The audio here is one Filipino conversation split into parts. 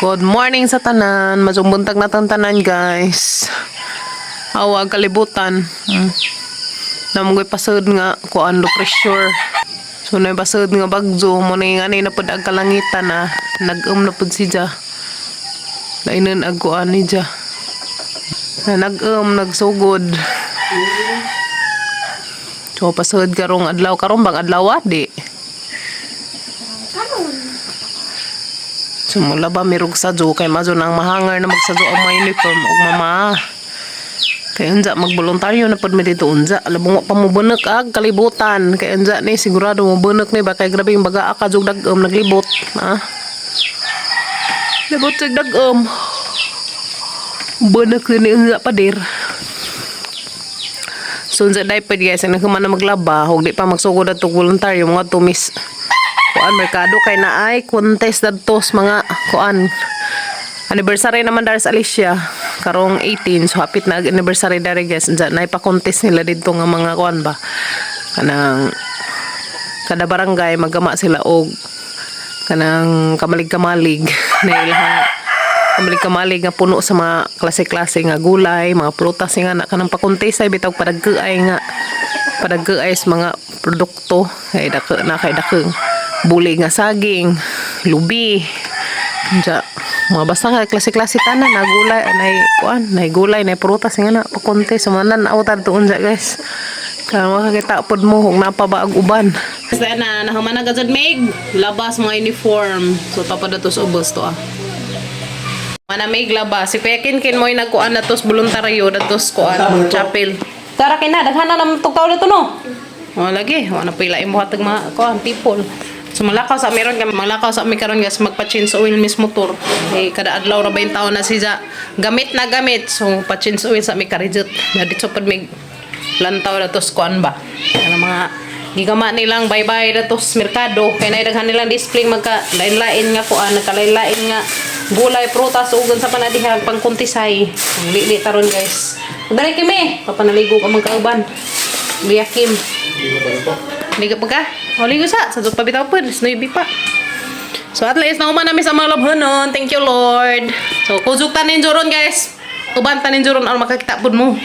Good morning sa tanan. Masumbuntak na tanan guys. Awag kalibutan. Namugoy pasod nga kuan do pressure. So na pasod nga bagyo mo na nga na pud ag kalangitan na nag-um na pud si Ja. Lainan ag kuan ni Ja. Na nag-um nagsugod. So pasod karong adlaw bang adlaw di. Sumula ba mirog sadyo kay mazo nang mahangar na magsadyo ang mga uniform og mama. Kay unja magboluntaryo na pud mi dito unja. Alam mo pa mo benek ag kalibutan. Kay unja ni sigurado mo benek ni ba kay grabe yung baga ka jug dag-om naglibot, ha. Libot jug dag-om. Benek ni unja padir. So unja dapat guys, ang kumana maglaba, hug di pa magsugod at voluntaryo mga tumis. Kuan merkado kay naay contest dadtos mga kuan anniversary naman dari sa Alicia karong 18 so hapit na anniversary dari guys dyan naay pa contest nila dito nga mga kuan ba kanang kada barangay magama sila og kanang kamalig-kamalig na ilang kamalig-kamalig nga puno sa mga klase-klase nga gulay mga prutas nga na kanang pa-contest ay bitaw padagkaay sa mga produkto kay dakeng buli nga saging, lubi. Diya, mga basta ka klase-klase tanan na gulay, nay gulay, nay prutas nga na pakonte sumanan na utad tuon ja guys. Kaya makakita pod mo kung napabaag uban. Basta na nahamana gajud meg labas mga uniform. So tapadatos ubos to ah. Mana meg labas si Pekin mo nagkuan natos voluntaryo datos kuan chapel. Tara kina daghan na nam tugtaw dito no. Oh lagi, wala pa ilaim mo hatag mga kuan people. So malakaw sa meron kami malakaw sa mi karon guys magpa-change oil mis motor. Eh kada adlaw ra 20 taon na siya gamit na gamit. So pa-change oil sa mi karijut. Na dito pud mig lantaw datos kuan ba. Ano mga gigama nilang bye-bye datos merkado kay naidaghan nilang display magka lain-lain nga kuan nagkalain-lain nga gulay prutas ugon sa panadihag pangkuntisay. Lili taron guys. Dali kimi papanaligo ka man kauban. Biyakim. Liga pa ka? O ligo sa pabitaw po. Snoybi pa. So at least nauman namin sa mga labhanon. Thank you Lord. So kuzuk tanin juron guys. Uban tanin juron ang makakita po mo.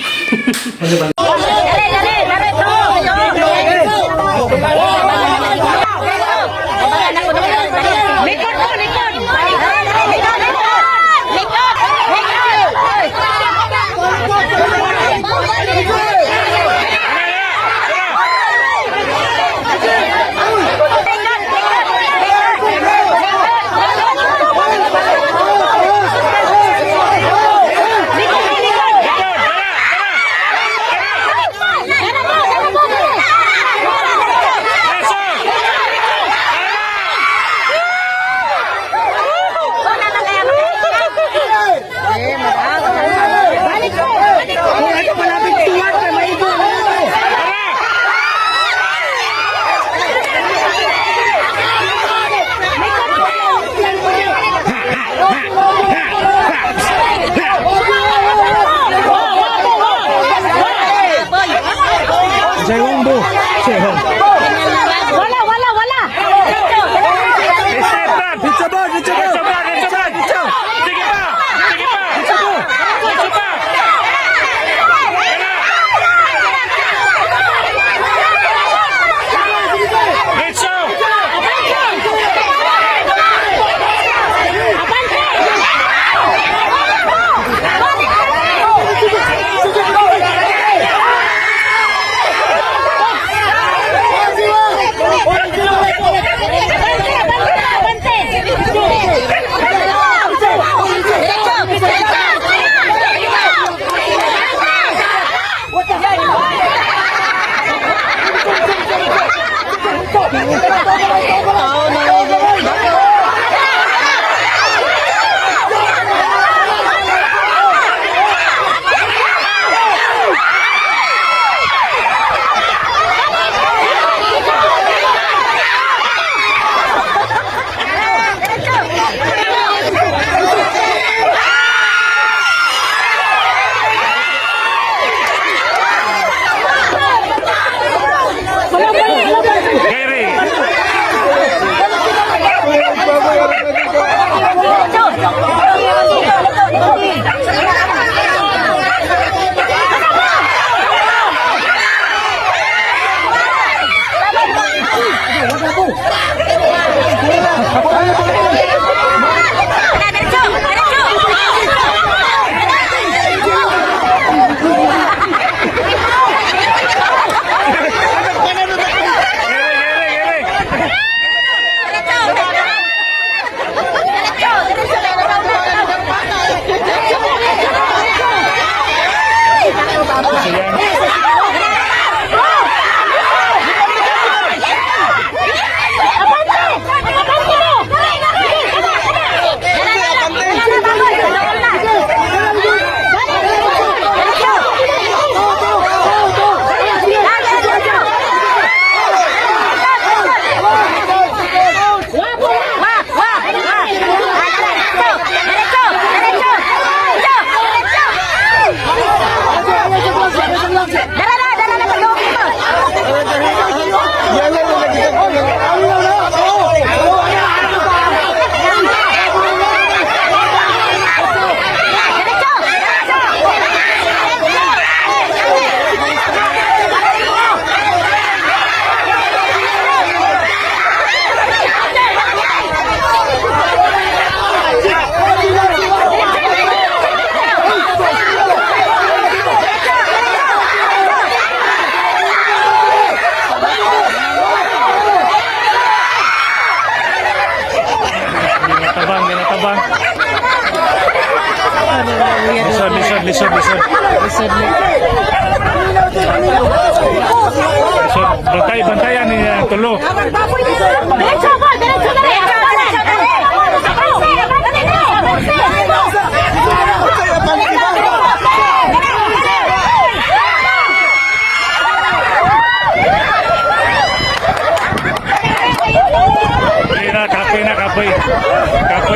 So, bantayan niya tulo.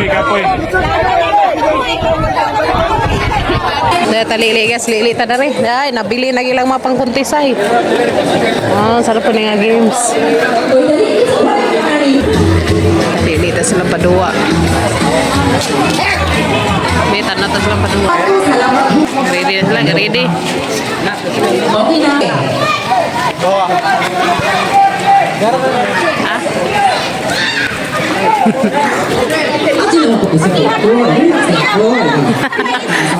Kapoy. Dahil talili guys, lili ta na rin. Ay, nabili na ilang mga pangkuntisay. Sarap po nga games. Lili ta sila padua. Bita na ta sila padua. Ready na sila, ready. Ha?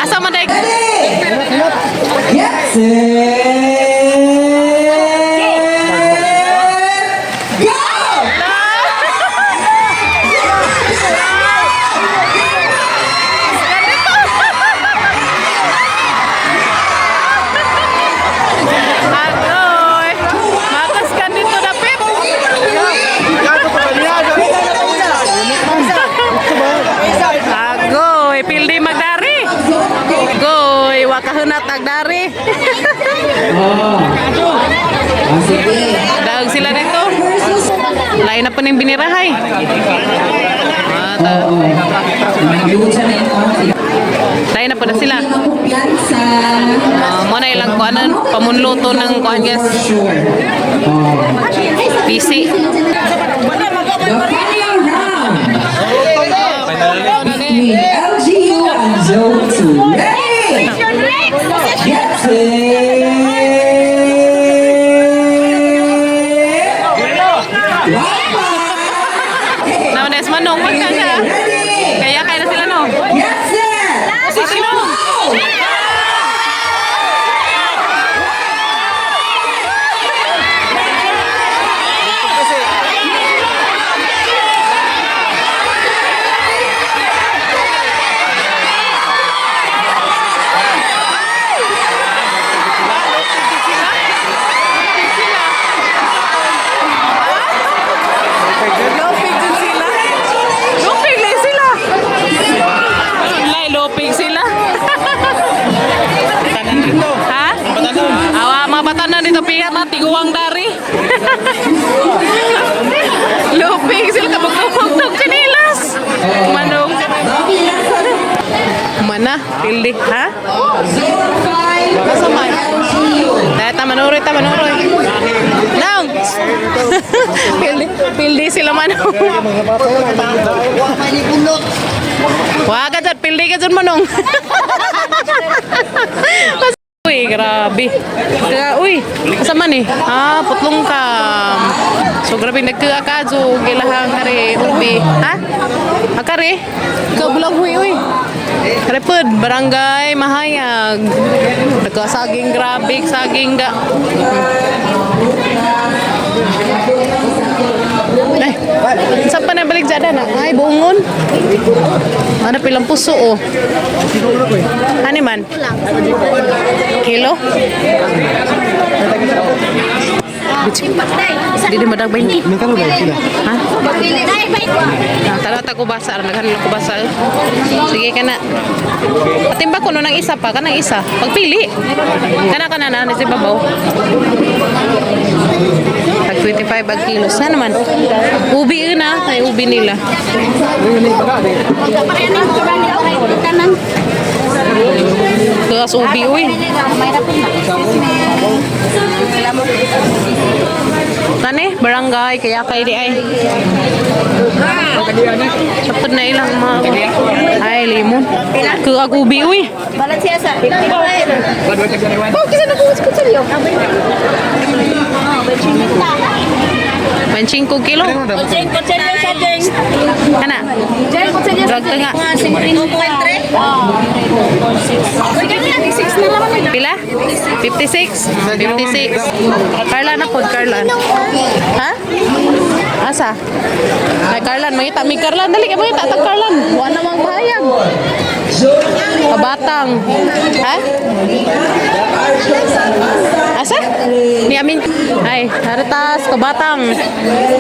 Asa man day? Pildi magdari. Goy, wakahunat agdari. Daog sila dito. Lain na po ng binirahay. Lain na po na sila. Muna ilang kuanan, pamunluto ng kuan guys. PC. LGU and Zone 2. Ready? Get Now, nes manong, wag ka siya. Kaya kaya na sila, no? Yes, sir. Sino? Loping sila. Ha? Awa, mga batanan dito pihat na tiguang dari. Loping sila kabog-kabog kanilas. Manong. Mana? Pildi. Ha? Masama. Dahil manuroy. Nang! Pildi sila manong. Wah, agad pildi ka dyan manong. Uy, grabe. Uy, kasama ni? Putlong kam. So, grabe, nagkaka. So, gilahang kare, ubi. Ha? Kare? Ikaw bulang uy. Kare po, barangay, mahayag. Nagkasaging grabe, saging da. Ay, saan pa na balik dyan na? Ay, buongon. Ano pilang puso, oh. Ano man? Kilo? Hindi di madag 20. Magkano ba sila? Ha? Tara ko basa, naghanap ko basa. Sige ka na. Patimba ko no ng isa pa, kanang isa. Pagpili. Kana na si babaw. Tag 25 ang kilo. Saan naman? Ubi na, ay ubi nila. Tugas ubi, uy. Tane, barangay, kaya kay di ay. Sapod na ilang mga. Ay, limon. Kuag ubi, uy. Balat siya sa. Oh, kisa na kuwas ko sa iyo. 25 kilo. Kutsing siya, Jeng. Kana? Jeng, kutsing siya. Drag tengah. Uy, ganyan, 6 na naman. Pila? 56? 56. Carla na po, Carla. Ha? Asa? Ay, Carlan, mangita mi Carlan. Dali ka mangita tag Carlan. Wa na mang bahayag. Kabatang. Ha? Asa? Ni amin. Ay, haratas kabatang.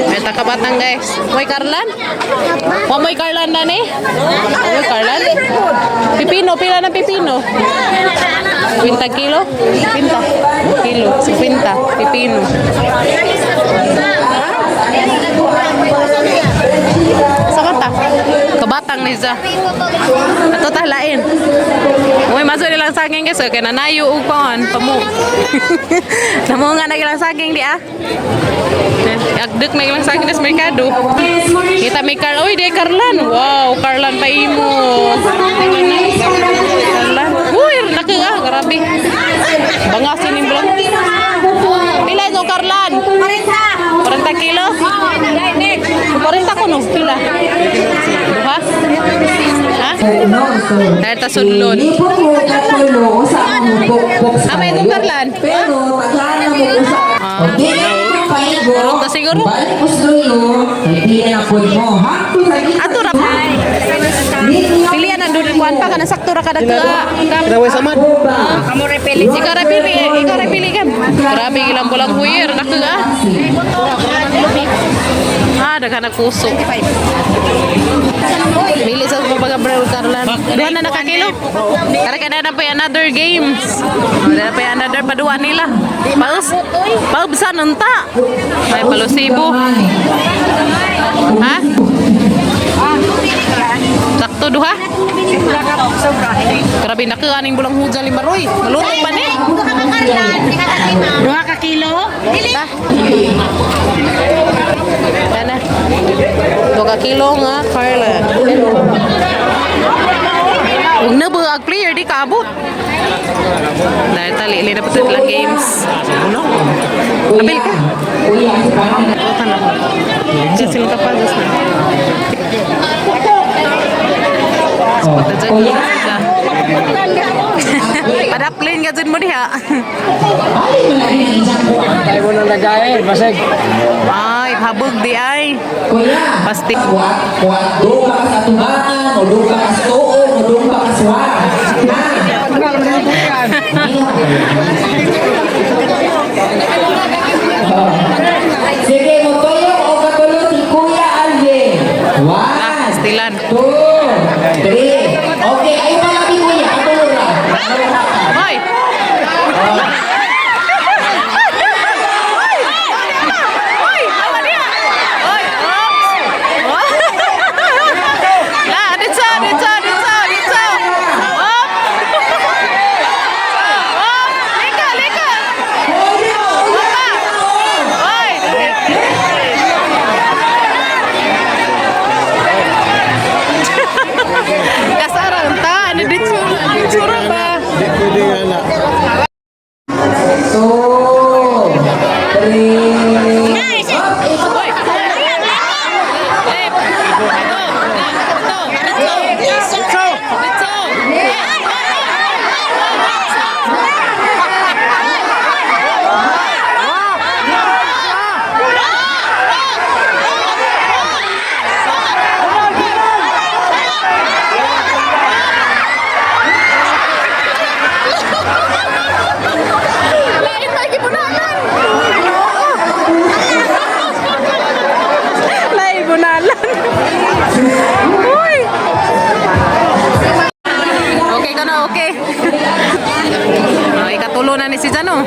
Meta kabatang guys. Moy Carlan? Wa moy Carlan na ni? Moy Carlan? Pipino, pila na pipino? 50 kilo? 50 kilo. 50 pipino. Saan ta? Kabatang ni Za. Ato ta lain. Uy, masuk nilang saging guys. Kaya nanayo o kawan. Pamu. Namunga na ilang saging di ah. Agduk na ilang saging sa merkado. Kita may Carlan. Uy, di Carlan. Wow, Carlan pa imo. Carlan. Uy, naka ah. Grabe. Bangasin yung vlog. Pila ito Carlan? 40 kilo? 40 ko no? Pila? Duha? Ha? Dahil ta sudlon. Lipo mo katulo sa ang bukbok sa Amay itong Carlan? pero taglana mo ko sa okay na paigo Meron ka siguro? balik mo sa dulo hindi na po mo hangtod sa Ato ra. Pilihan na doon kuan pa kana sakto ra kada ka. Daway samad. Ikaw ra pili kan. Grabe ilang bulang huyer naka ah. Daghan na kuso. Mili sa mga bro Carlan. Duha na nakakilo. Para kada na pa another games. Kada pa another paduan nila. Paus sa nunta. May palusibo. Ha? Sakto duha? Grabe nakaning bulang hujan lima roy. Malutong ba ni? 2 ka kilo? Ta. Ana. 2 ka kilo nga Carlan. Huwag na ba player di kaabot? Dahil tali na po lang games. Abil ka? Ito na. Diyan sila kapagas na. Padaplin ka dyan mo diha. Tayo mo nang nagay, basig. Ay, habog di ay. kuya Pasti. kuat do ka sa tubangan o do ka sa tuon o do ka sa suwan sige mo toyo o katulo si Kuya Alvin 1 Stilan. 2 3 okay ayo pa lagi kuya katulo lang Hoy! Ikatulo na ni si Jano.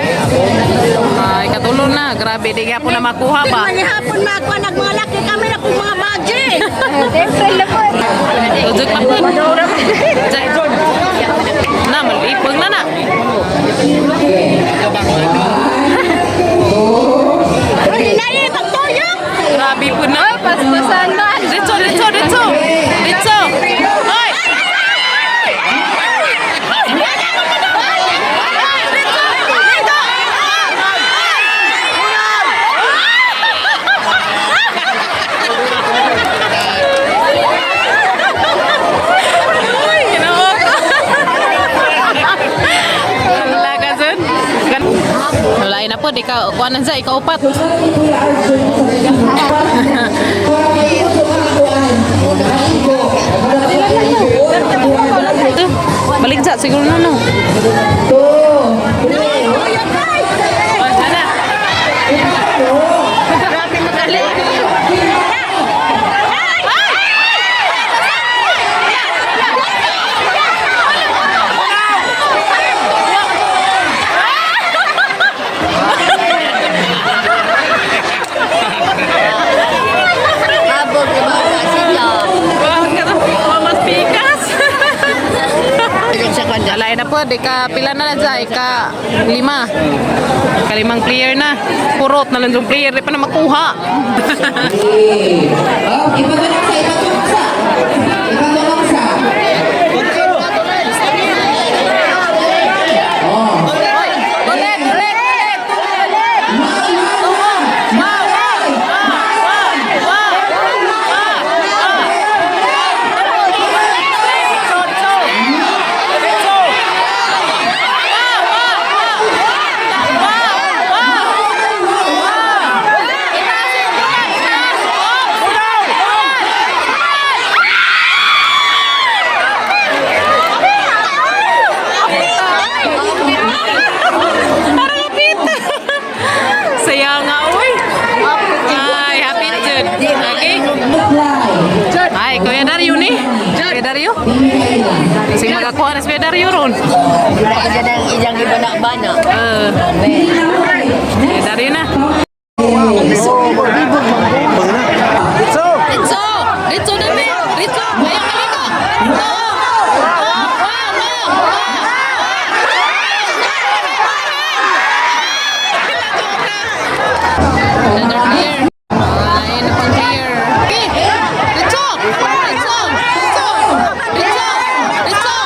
Ikatulo na. Grabe, di nga po na makuha ba? Manihapon makuha mga laki kami na kung mga budget. Siyempre naman. Tujok pa po. Na, malipag na na. Nari, pagtuyok. Grabe po na. Paspasan na. Dito, dito, dito. Dito. Hoy! Alay na po, di ka, kuanan sa, ikaw upat. Balik sa, siguro na, no? Alay na po, di ka pila na na dyan, ika lima. Kalimang player na. Purot na lang yung player, di pa na makuha. Oh, ipagulong sa, ipagulong sa. Ipagulong sa. Oh. Ulit, ulit, ulit. Saya nga, uy. Ay, happy Jud. Okay. Ay, Kuya Dario ni. Kuya Dario. Sige, magakuha na si Kuya Dario ron. Kasi nang ilang iba na bana. Kuya Dario na. Ritso! Ritso na, me! Ritso! Ayaw ka dito! No! Another clear. Ay, ano pang clear? Okay! Ritso! Ritso! Ritso! Ritso! Ritso! Ritso!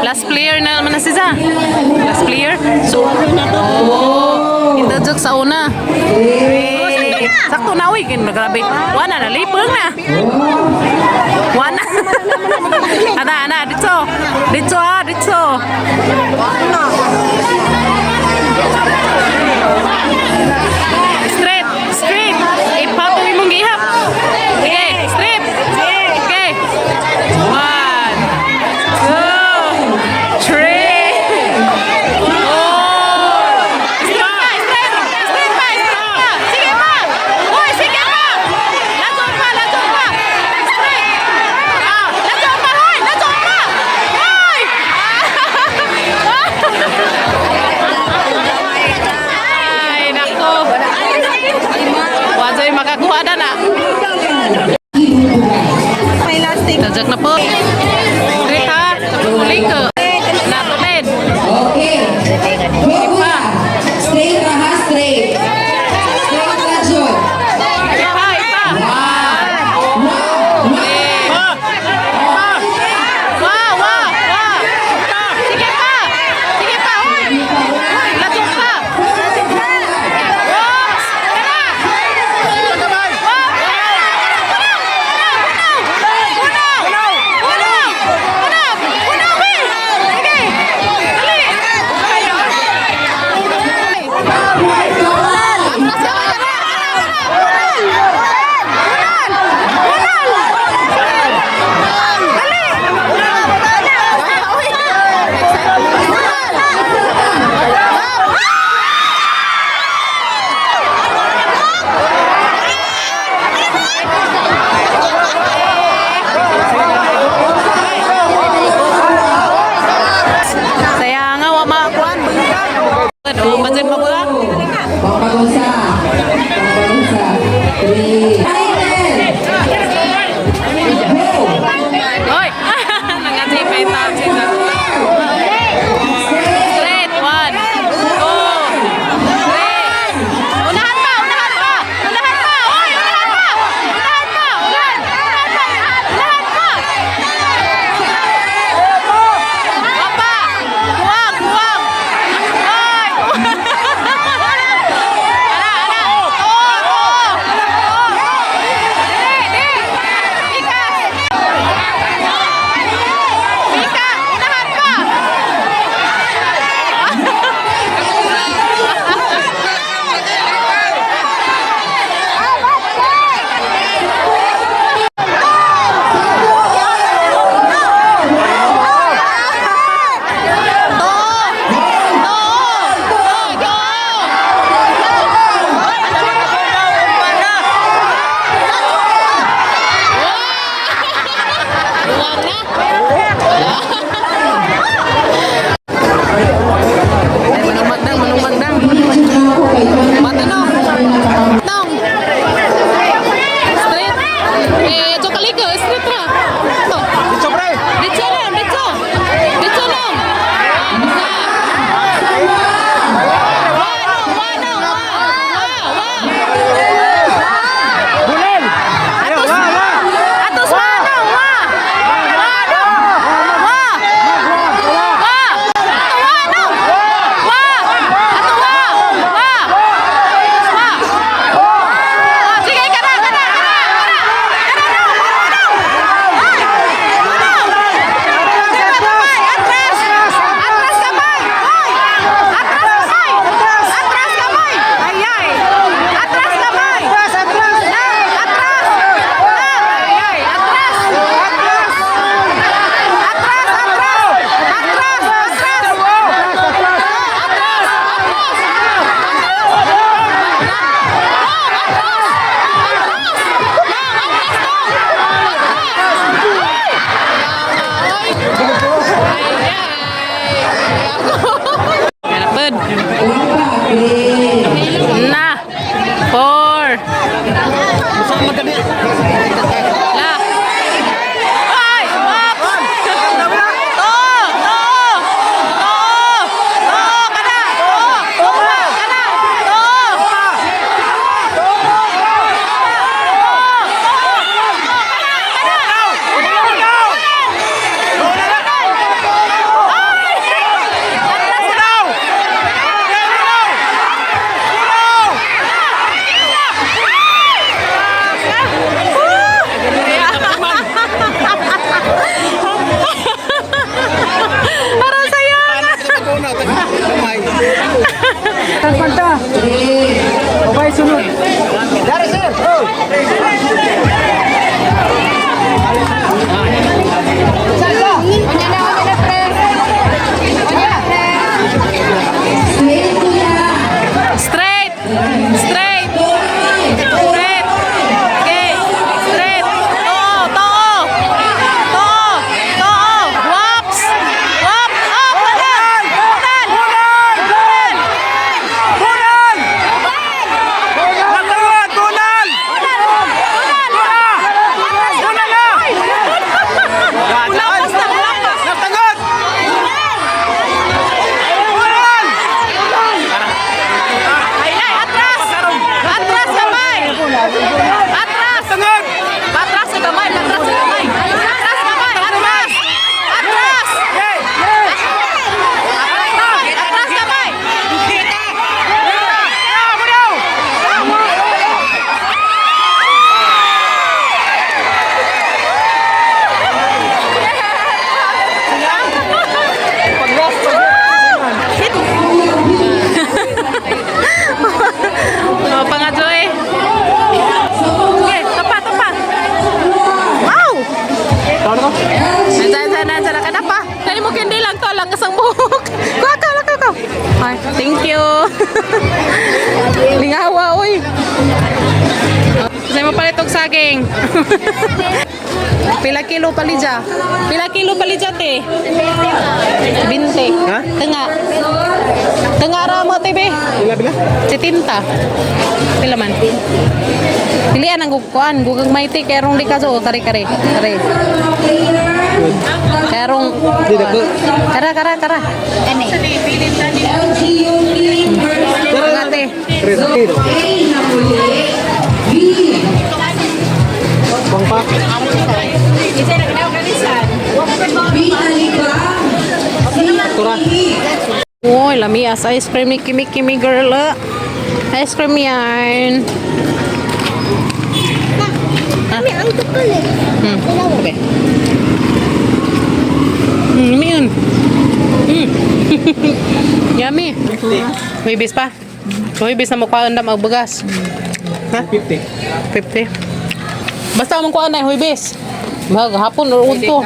Last player na naman na si Za. Last player. So, ito joke sa una. Sakto na, uy. Grabe. Wana na, lipeng na. Wana. Ana, dito. Dito, dito. Straight, straight. Ipatong imong gihap. Okay, straight. Okay. 1, 2, 3. Oh! Straight pa, straight pa. Sige pa. Uy, sige pa. Lason pa. Straight. Lason pa, hoy. Lason pa. Hoy! Ay, nako. Straight! Straight! Straight! Okay! Straight! Too! Too! Too! Too! Waps! Wap! Up! Tunal! Tunal! Tunal! Lapas na! Lapas! Ay, atras! Atras kamay! Atras! Atras sa kamay! Atras sa kamay! Atras kamay! Atras! Atras! Atras kamay! Oh, pangadyoy. Okay, tapat, tapat. Wow! Nandiyan na ka na pa. Kaya mo hindi lang to, lang kasang buhok. Kuha. Ay, thank you. Lingawa, uy. Kasi mo palit og saging. Pila kilo palija? Pila kilo palija, te? 20. Ha? Tengah. Tengah ramo, tebe. Pila? 70. Pila man? Pilihan ang kukuan. Gugang maiti. Kaya di kaso. Kare. Kaya Kara. Ani. Ate. Uy, lamias ice cream ni Kimi girl. Ice cream yan. Kami ang tukul eh. Okay. Yun. Yummy. Huibis pa? Huibis na mukha andam ang bagas. Ha? 50. Basta mong kuha na huibis. Hapon or unto.